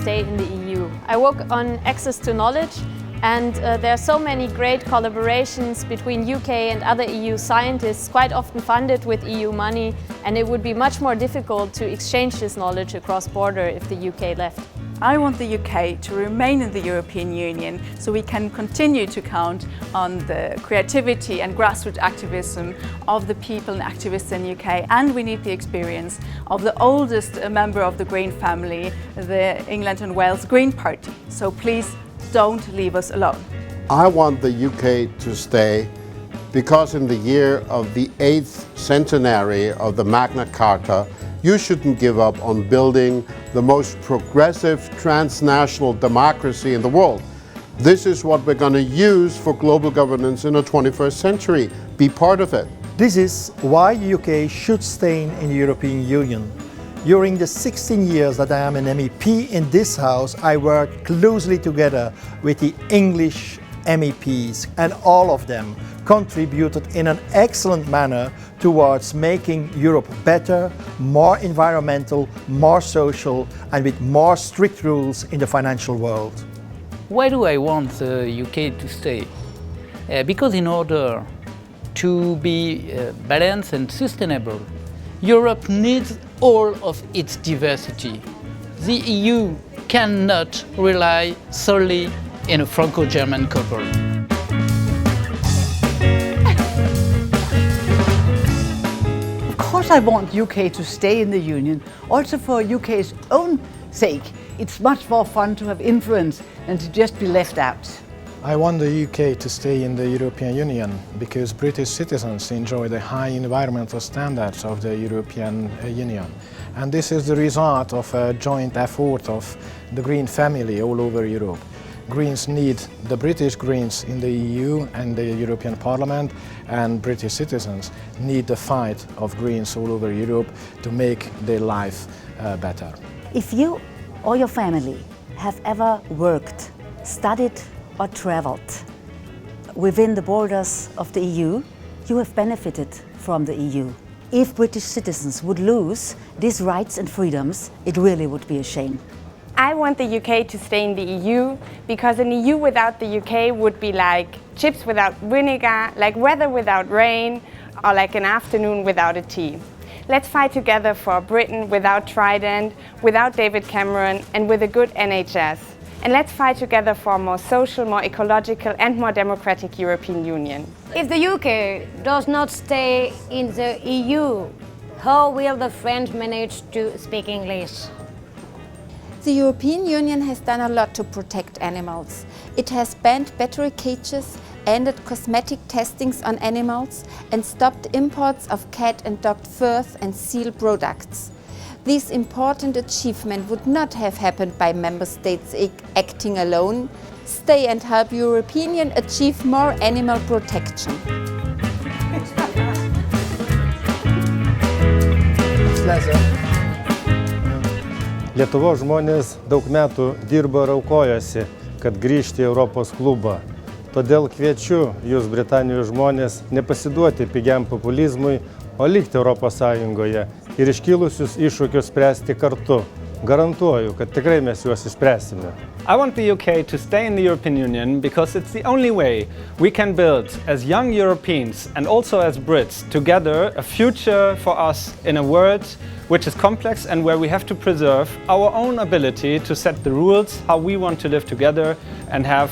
stay in the EU. I work on access to knowledge, and there are so many great collaborations between UK and other EU scientists, quite often funded with EU money, and it would be much more difficult to exchange this knowledge across border if the UK left. I want the UK to remain in the European Union so we can continue to count on the creativity and grassroots activism of the people and activists in the UK, and we need the experience of the oldest member of the Green family, the England and Wales Green Party. So please don't leave us alone. I want the UK to stay because in the year of the 8th centenary of the Magna Carta, you shouldn't give up on building the most progressive transnational democracy in the world. This is what we're going to use for global governance in the 21st century. Be part of it. This is why the UK should stay in the European Union. During the 16 years that I am an MEP in this House, I worked closely together with the English MEPs, and all of them contributed in an excellent manner towards making Europe better, more environmental, more social, and with more strict rules in the financial world. Why do I want the UK to stay? Because in order to be balanced and sustainable, Europe needs all of its diversity. The EU cannot rely solely on a Franco-German couple. Of course I want UK to stay in the Union, also for UK's own sake. It's much more fun to have influence than to just be left out. I want the UK to stay in the European Union because British citizens enjoy the high environmental standards of the European Union. And this is the result of a joint effort of the Green family all over Europe. Greens need the British Greens in the EU and the European Parliament, and British citizens need the fight of Greens all over Europe to make their life better. If you or your family have ever worked, studied or traveled within the borders of the EU, you have benefited from the EU. If British citizens would lose these rights and freedoms, it really would be a shame. I want the UK to stay in the EU because an EU without the UK would be like chips without vinegar, like weather without rain, or like an afternoon without a tea. Let's fight together for Britain without Trident, without David Cameron, and with a good NHS. And let's fight together for a more social, more ecological and more democratic European Union. If the UK does not stay in the EU, how will the French manage to speak English? The European Union has done a lot to protect animals. It has banned battery cages, ended cosmetic testings on animals, and stopped imports of cat and dog furs and seal products. This important achievement would not have happened by member states acting alone. Stay and help European Union achieve more animal protection. Lietuvos žmonės daug metų dirbo ir aukojosi, kad grįžti į Europos klubą. Todėl kviečiu jūs, Britanijos žmonės, nepasiduoti pigiam populizmui, o likti Europos Sąjungoje ir iškilusius iššūkius spręsti kartu. Garantuoju, kad tikrai mes juos išspręsime. I want the UK to stay in the European Union because it's the only way we can build, as young Europeans and also as Brits, together a future for us in a world which is complex and where we have to preserve our own ability to set the rules, how we want to live together and have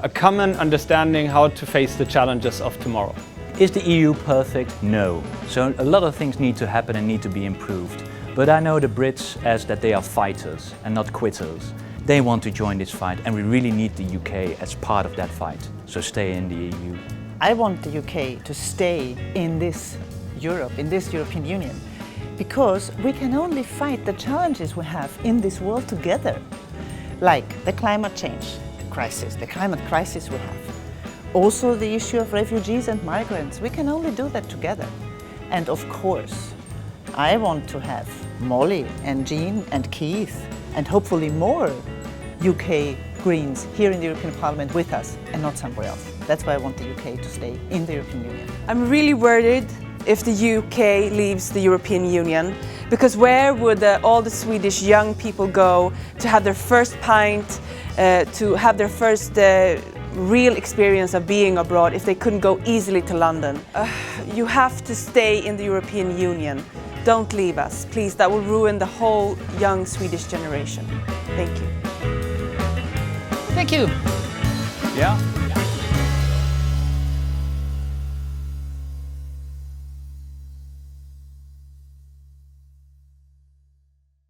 a common understanding how to face the challenges of tomorrow. Is the EU perfect? No. So a lot of things need to happen and need to be improved. But I know the Brits as that they are fighters and not quitters. They want to join this fight and we really need the UK as part of that fight. So stay in the EU. I want the UK to stay in this Europe, in this European Union, because we can only fight the challenges we have in this world together, like the climate change crisis, the climate crisis we have. Also the issue of refugees and migrants. We can only do that together. And of course, I want to have Molly and Jean and Keith and hopefully more UK Greens here in the European Parliament with us and not somewhere else. That's why I want the UK to stay in the European Union. I'm really worried if the UK leaves the European Union, because where would all the Swedish young people go to have their first pint, to have their first real experience of being abroad if they couldn't go easily to London? You have to stay in the European Union. Don't leave us, please. That will ruin the whole young Swedish generation. Thank you. Thank you. Yeah.